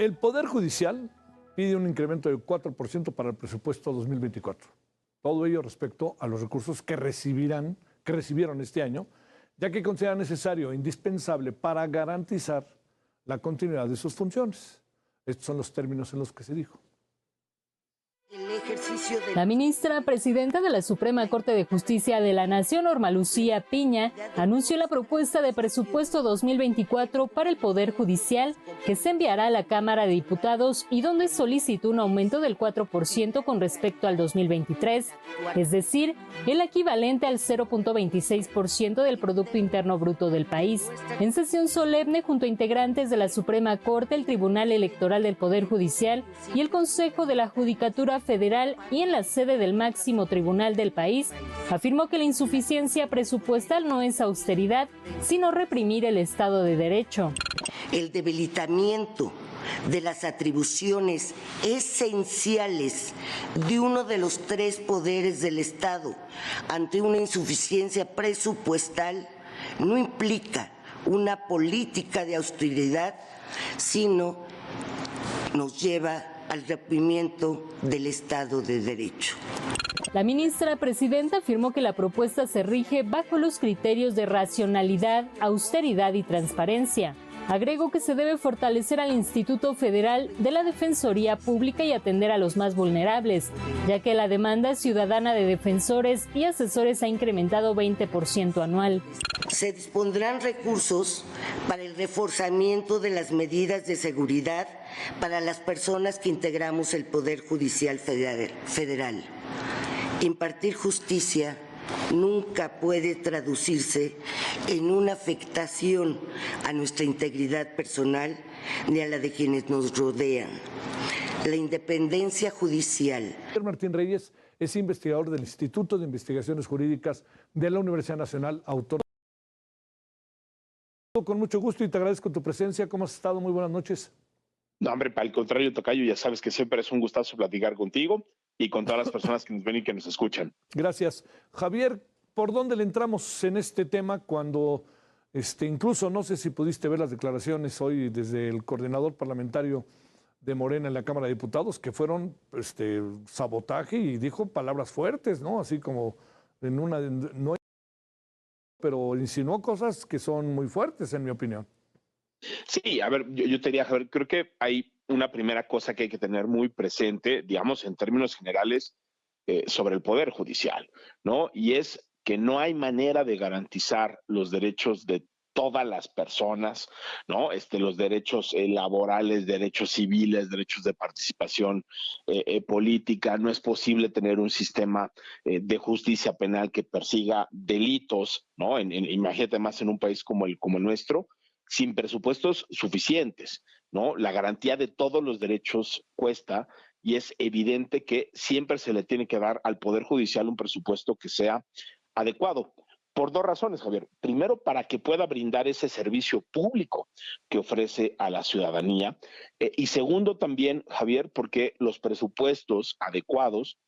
El Poder Judicial pide un incremento del 4% para el presupuesto 2024. Todo ello respecto a los recursos que recibieron este año, ya que considera necesario e indispensable para garantizar la continuidad de sus funciones. Estos son los términos en los que se dijo. La ministra presidenta de la Suprema Corte de Justicia de la Nación, Norma Lucía Piña, anunció la propuesta de presupuesto 2024 para el Poder Judicial que se enviará a la Cámara de Diputados y donde solicitó un aumento del 4% con respecto al 2023, es decir, el equivalente al 0.26% del Producto Interno Bruto del país. En sesión solemne junto a integrantes de la Suprema Corte, el Tribunal Electoral del Poder Judicial y el Consejo de la Judicatura Federal y en la sede del máximo tribunal del país, afirmó que la insuficiencia presupuestal no es austeridad, sino reprimir el Estado de Derecho. El debilitamiento de las atribuciones esenciales de uno de los tres poderes del Estado ante una insuficiencia presupuestal no implica una política de austeridad, sino nos lleva al rompimiento del Estado de Derecho. La ministra presidenta afirmó que la propuesta se rige bajo los criterios de racionalidad, austeridad y transparencia. Agregó que se debe fortalecer al Instituto Federal de la Defensoría Pública y atender a los más vulnerables, ya que la demanda ciudadana de defensores y asesores ha incrementado 20% anual. Se dispondrán recursos para el reforzamiento de las medidas de seguridad para las personas que integramos el Poder Judicial Federal. Impartir justicia nunca puede traducirse en una afectación a nuestra integridad personal ni a la de quienes nos rodean. La independencia judicial. Martín Reyes es investigador del Instituto de Investigaciones Jurídicas de la Universidad Nacional Autónoma. Con mucho gusto y te agradezco tu presencia. ¿Cómo has estado? Muy buenas noches. No, hombre, al contrario, tocayo, ya sabes que siempre es un gustazo platicar contigo y con todas las personas que nos ven y que nos escuchan. Gracias. Javier, ¿por dónde le entramos en este tema cuando incluso no sé si pudiste ver las declaraciones hoy desde el coordinador parlamentario de Morena en la Cámara de Diputados, que fueron sabotaje y dijo palabras fuertes, ¿no? Así como en una... No, pero insinuó cosas que son muy fuertes, en mi opinión. Sí, a ver, yo te diría, Javier, creo que hay una primera cosa que hay que tener muy presente, digamos, en términos generales, sobre el Poder Judicial, ¿no? Y es que no hay manera de garantizar los derechos de todas las personas, ¿no? Los derechos laborales, derechos civiles, derechos de participación política. No es posible tener un sistema de justicia penal que persiga delitos, ¿no? Imagínate más en un país como el nuestro, sin presupuestos suficientes, ¿no? La garantía de todos los derechos cuesta y es evidente que siempre se le tiene que dar al Poder Judicial un presupuesto que sea adecuado. Por dos razones, Javier. Primero, para que pueda brindar ese servicio público que ofrece a la ciudadanía. Y segundo también, Javier, porque los presupuestos adecuados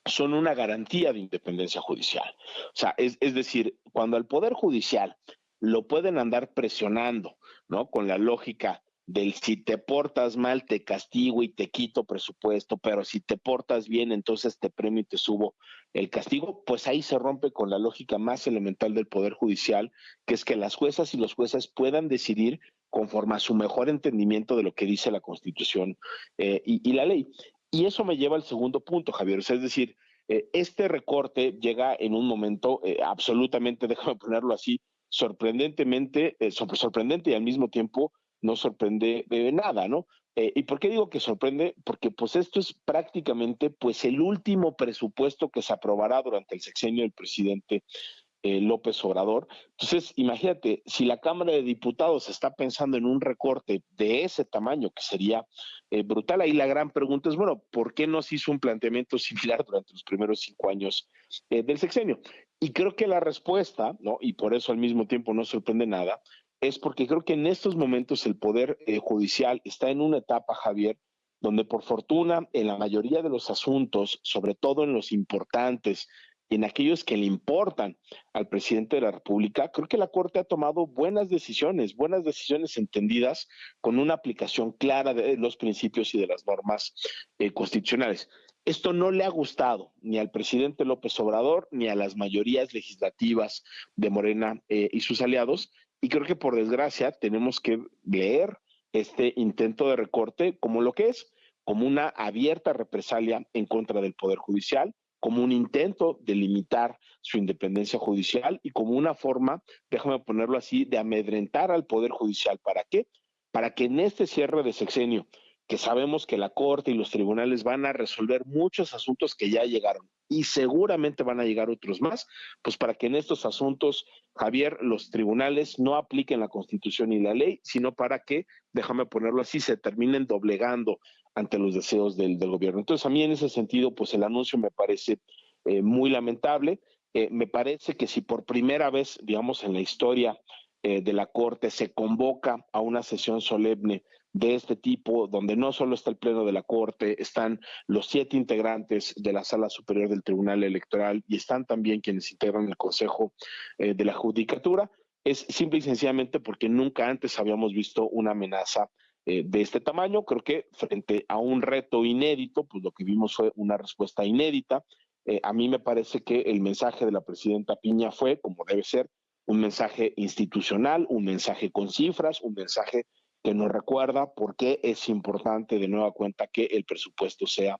son una garantía de independencia judicial. O sea, es decir, cuando al Poder Judicial lo pueden andar presionando, ¿no? Con la lógica del si te portas mal te castigo y te quito presupuesto, pero si te portas bien entonces te premio y te subo el castigo, pues ahí se rompe con la lógica más elemental del Poder Judicial, que es que las juezas y los jueces puedan decidir conforme a su mejor entendimiento de lo que dice la Constitución y la ley. Y eso me lleva al segundo punto, Javier, o sea, es decir, este recorte llega en un momento absolutamente, déjame ponerlo así, sorprendentemente, sorprendente y al mismo tiempo no sorprende nada, ¿no? ¿Y por qué digo que sorprende? Porque pues esto es prácticamente pues el último presupuesto que se aprobará durante el sexenio del presidente López Obrador. Entonces, imagínate, si la Cámara de Diputados está pensando en un recorte de ese tamaño, que sería brutal, ahí la gran pregunta es, bueno, ¿por qué no se hizo un planteamiento similar durante los primeros 5 años del sexenio? Y creo que la respuesta, ¿no? Y por eso al mismo tiempo no sorprende nada, es porque creo que en estos momentos el Poder Judicial está en una etapa, Javier, donde por fortuna en la mayoría de los asuntos, sobre todo en los importantes, y en aquellos que le importan al presidente de la República, creo que la Corte ha tomado buenas decisiones entendidas con una aplicación clara de los principios y de las normas constitucionales. Esto no le ha gustado ni al presidente López Obrador ni a las mayorías legislativas de Morena y sus aliados, y creo que por desgracia tenemos que leer este intento de recorte como lo que es, como una abierta represalia en contra del Poder Judicial, como un intento de limitar su independencia judicial y como una forma, déjame ponerlo así, de amedrentar al Poder Judicial. ¿Para qué? Para que en este cierre de sexenio, que sabemos que la Corte y los tribunales van a resolver muchos asuntos que ya llegaron y seguramente van a llegar otros más, pues para que en estos asuntos, Javier, los tribunales no apliquen la Constitución y la ley, sino para que, déjame ponerlo así, se terminen doblegando ante los deseos del gobierno. Entonces, a mí en ese sentido, pues el anuncio me parece muy lamentable. Me parece que si por primera vez, digamos, en la historia de la Corte se convoca a una sesión solemne de este tipo, donde no solo está el Pleno de la Corte, están los 7 integrantes de la Sala Superior del Tribunal Electoral y están también quienes integran el Consejo de la Judicatura, es simple y sencillamente porque nunca antes habíamos visto una amenaza de este tamaño. Creo que frente a un reto inédito, pues lo que vimos fue una respuesta inédita. A mí me parece que el mensaje de la presidenta Piña fue, como debe ser, un mensaje institucional, un mensaje con cifras, un mensaje que nos recuerda por qué es importante de nueva cuenta que el presupuesto sea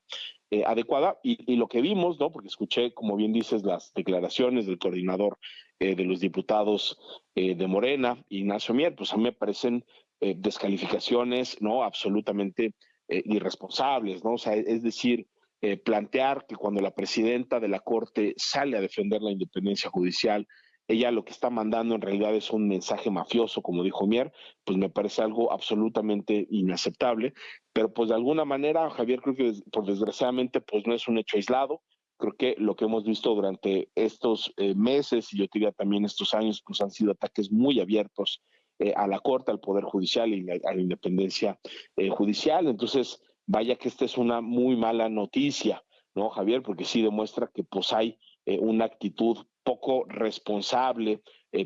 adecuada. Y lo que vimos, ¿no? Porque escuché, como bien dices, las declaraciones del coordinador de los diputados de Morena, Ignacio Mier, pues a mí me parecen descalificaciones, ¿no? Absolutamente irresponsables, ¿no? O sea, es decir, plantear que cuando la presidenta de la Corte sale a defender la independencia judicial, ella lo que está mandando en realidad es un mensaje mafioso, como dijo Mier, pues me parece algo absolutamente inaceptable, pero pues de alguna manera, Javier, creo que por desgraciadamente pues no es un hecho aislado. Creo que lo que hemos visto durante estos meses y yo diría también estos años, pues han sido ataques muy abiertos a la Corte, al Poder Judicial y a la independencia judicial. Entonces, vaya que esta es una muy mala noticia, ¿no, Javier? Porque sí demuestra que pues hay una actitud poco responsable,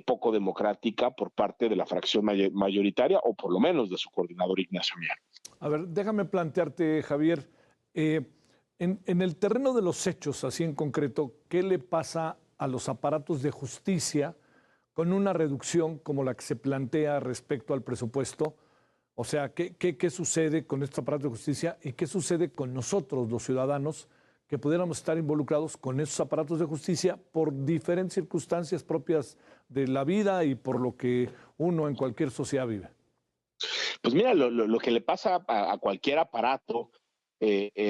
poco democrática por parte de la fracción mayoritaria o por lo menos de su coordinador Ignacio Mier. A ver, déjame plantearte, Javier, en el terreno de los hechos, así en concreto, ¿qué le pasa a los aparatos de justicia con una reducción como la que se plantea respecto al presupuesto? O sea, ¿qué sucede con estos aparatos de justicia y qué sucede con nosotros, los ciudadanos, que pudiéramos estar involucrados con esos aparatos de justicia por diferentes circunstancias propias de la vida y por lo que uno en cualquier sociedad vive? Pues mira, lo que le pasa a cualquier aparato,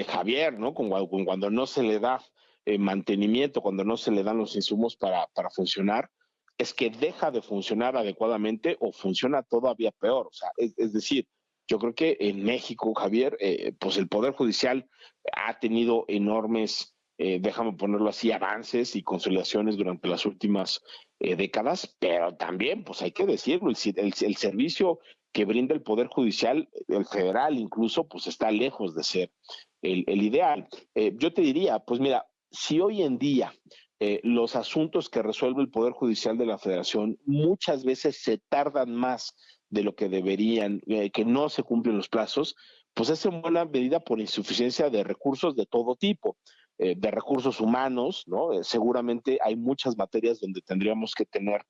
Javier, ¿no? Cuando no se le da mantenimiento, cuando no se le dan los insumos para funcionar, es que deja de funcionar adecuadamente o funciona todavía peor. O sea, es decir, yo creo que en México, Javier, pues el Poder Judicial ha tenido enormes, déjame ponerlo así, avances y consolidaciones durante las últimas décadas, pero también, pues hay que decirlo, el servicio que brinda el Poder Judicial, el federal incluso, pues está lejos de ser el ideal. Yo te diría, pues mira, si hoy en día los asuntos que resuelve el Poder Judicial de la Federación muchas veces se tardan más de lo que deberían, que no se cumplen los plazos, pues es en buena medida por insuficiencia de recursos de todo tipo, de recursos humanos, ¿no? Seguramente hay muchas materias donde tendríamos que tener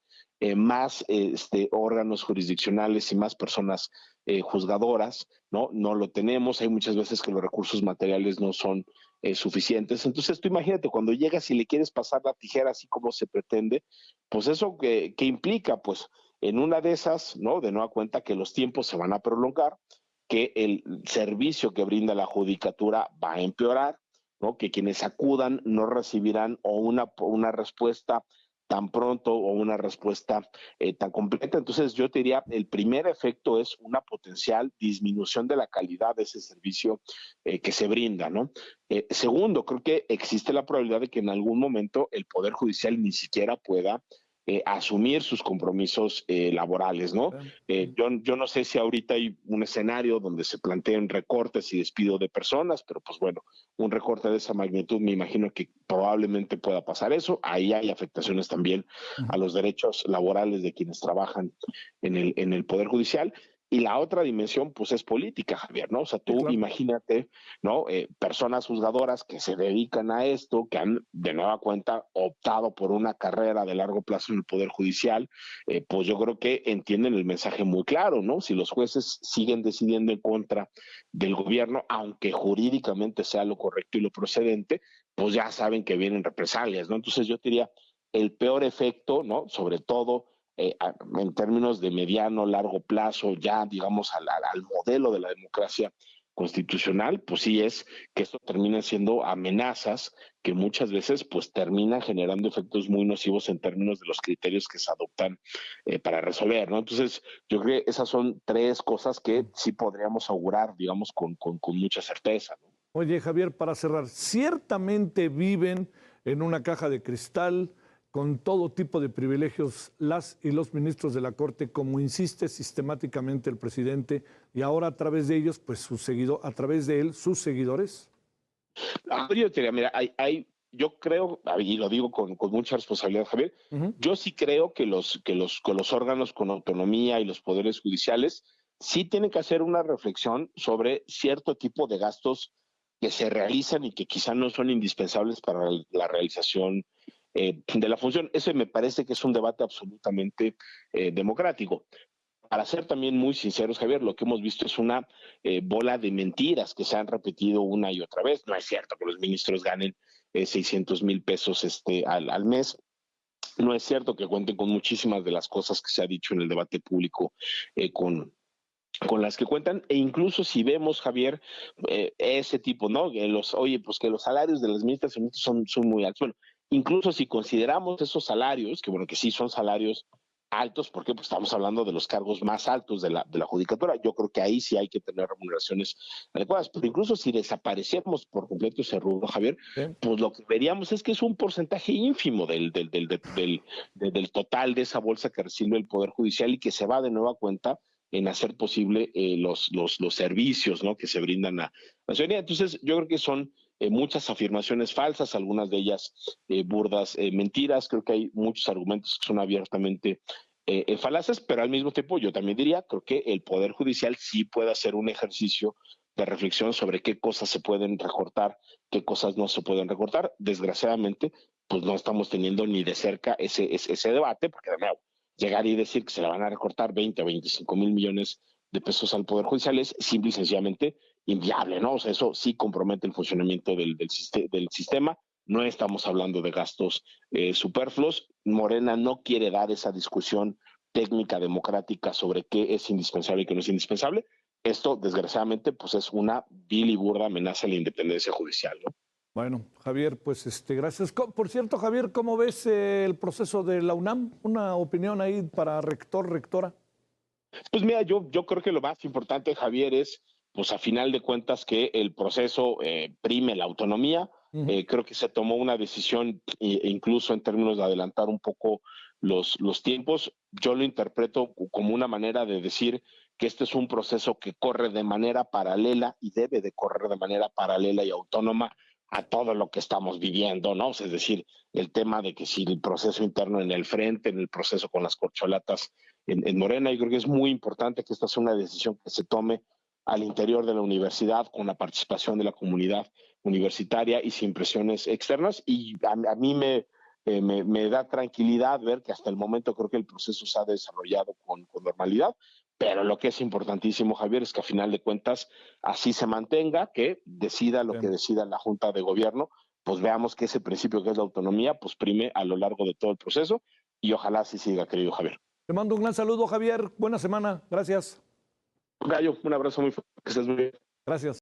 más órganos jurisdiccionales y más personas juzgadoras, ¿no? No lo tenemos, hay muchas veces que los recursos materiales no son suficientes. Entonces tú imagínate, cuando llegas y le quieres pasar la tijera así como se pretende, pues eso que implica, pues en una de esas, ¿no? De nueva cuenta que los tiempos se van a prolongar, que el servicio que brinda la judicatura va a empeorar, ¿no? Que quienes acudan no recibirán o una respuesta tan pronto o una respuesta tan completa. Entonces yo te diría, el primer efecto es una potencial disminución de la calidad de ese servicio que se brinda, ¿no? Segundo, creo que existe la probabilidad de que en algún momento el Poder Judicial ni siquiera pueda asumir sus compromisos laborales, ¿no? Yo no sé si ahorita hay un escenario donde se planteen recortes y despido de personas, pero pues bueno, un recorte de esa magnitud me imagino que probablemente pueda pasar eso. Ahí hay afectaciones también a los derechos laborales de quienes trabajan en el Poder Judicial. Y la otra dimensión, pues, es política, Javier, ¿no? O sea, tú Sí, claro. Imagínate, ¿no? Personas juzgadoras que se dedican a esto, que han, de nueva cuenta, optado por una carrera de largo plazo en el Poder Judicial, pues yo creo que entienden el mensaje muy claro, ¿no? Si los jueces siguen decidiendo en contra del gobierno, aunque jurídicamente sea lo correcto y lo procedente, pues ya saben que vienen represalias, ¿no? Entonces yo diría, el peor efecto, ¿no? Sobre todo en términos de mediano, largo plazo, ya digamos al modelo de la democracia constitucional, pues sí es que esto termina siendo amenazas que muchas veces pues terminan generando efectos muy nocivos en términos de los criterios que se adoptan para resolver, ¿no? Entonces, yo creo que esas son tres cosas que sí podríamos augurar, digamos, con mucha certeza, ¿no? Oye, Javier, para cerrar, ciertamente viven en una caja de cristal con todo tipo de privilegios las y los ministros de la Corte, como insiste sistemáticamente el presidente, y ahora a través de ellos, pues a través de él, sus seguidores. Yo te diría, mira, yo creo, y lo digo con mucha responsabilidad, Javier, yo sí creo que los órganos con autonomía y los poderes judiciales sí tienen que hacer una reflexión sobre cierto tipo de gastos que se realizan y que quizá no son indispensables para la realización de la función. Eso me parece que es un debate absolutamente democrático. Para ser también muy sinceros, Javier, lo que hemos visto es una bola de mentiras que se han repetido una y otra vez. No es cierto que los ministros ganen 600,000 pesos al mes. No es cierto que cuenten con muchísimas de las cosas que se ha dicho en el debate público con las que cuentan, e incluso si vemos, Javier, ese tipo, ¿no? Oye, pues que los salarios de las ministras y ministros son muy altos. Bueno, incluso si consideramos esos salarios, que bueno, que sí son salarios altos, porque pues estamos hablando de los cargos más altos de la judicatura, yo creo que ahí sí hay que tener remuneraciones adecuadas, pero incluso si desapareciéramos por completo ese rubro, Javier, ¿Sí? pues lo que veríamos es que es un porcentaje ínfimo del total de esa bolsa que recibe el Poder Judicial y que se va de nueva cuenta en hacer posible los servicios, ¿no?, que se brindan a la ciudadanía. Entonces, yo creo que son muchas afirmaciones falsas, algunas de ellas burdas mentiras. Creo que hay muchos argumentos que son abiertamente falaces, pero al mismo tiempo yo también diría, creo que el Poder Judicial sí puede hacer un ejercicio de reflexión sobre qué cosas se pueden recortar, qué cosas no se pueden recortar. Desgraciadamente, pues no estamos teniendo ni de cerca ese debate, porque de nuevo, llegar y decir que se le van a recortar 20 o 25 mil millones de pesos al Poder Judicial es simple y sencillamente inviable, ¿no? O sea, eso sí compromete el funcionamiento del sistema. No estamos hablando de gastos superfluos. Morena no quiere dar esa discusión técnica democrática sobre qué es indispensable y qué no es indispensable. Esto, desgraciadamente, pues es una vil y burda amenaza a la independencia judicial, ¿no? Bueno, Javier, pues gracias. Por cierto, Javier, ¿cómo ves el proceso de la UNAM? Una opinión ahí para rector, rectora. Pues mira, yo creo que lo más importante, Javier, es, pues a final de cuentas, que el proceso prime la autonomía. Creo que se tomó una decisión, incluso en términos de adelantar un poco los tiempos. Yo lo interpreto como una manera de decir que este es un proceso que corre de manera paralela y debe de correr de manera paralela y autónoma a todo lo que estamos viviendo, ¿no? Es decir, el tema de que si el proceso interno en el frente, en el proceso con las corcholatas en Morena, yo creo que es muy importante que esta sea una decisión que se tome al interior de la universidad con la participación de la comunidad universitaria y sin presiones externas. Y a mí me da tranquilidad ver que hasta el momento creo que el proceso se ha desarrollado con normalidad, pero lo que es importantísimo, Javier, es que a final de cuentas así se mantenga, que decida lo que decida la Junta de Gobierno, pues veamos que ese principio que es la autonomía, pues prime a lo largo de todo el proceso y ojalá así siga, querido Javier. Te mando un gran saludo, Javier. Buena semana. Gracias. Gallo, un abrazo muy fuerte. Que estés muy bien. Gracias.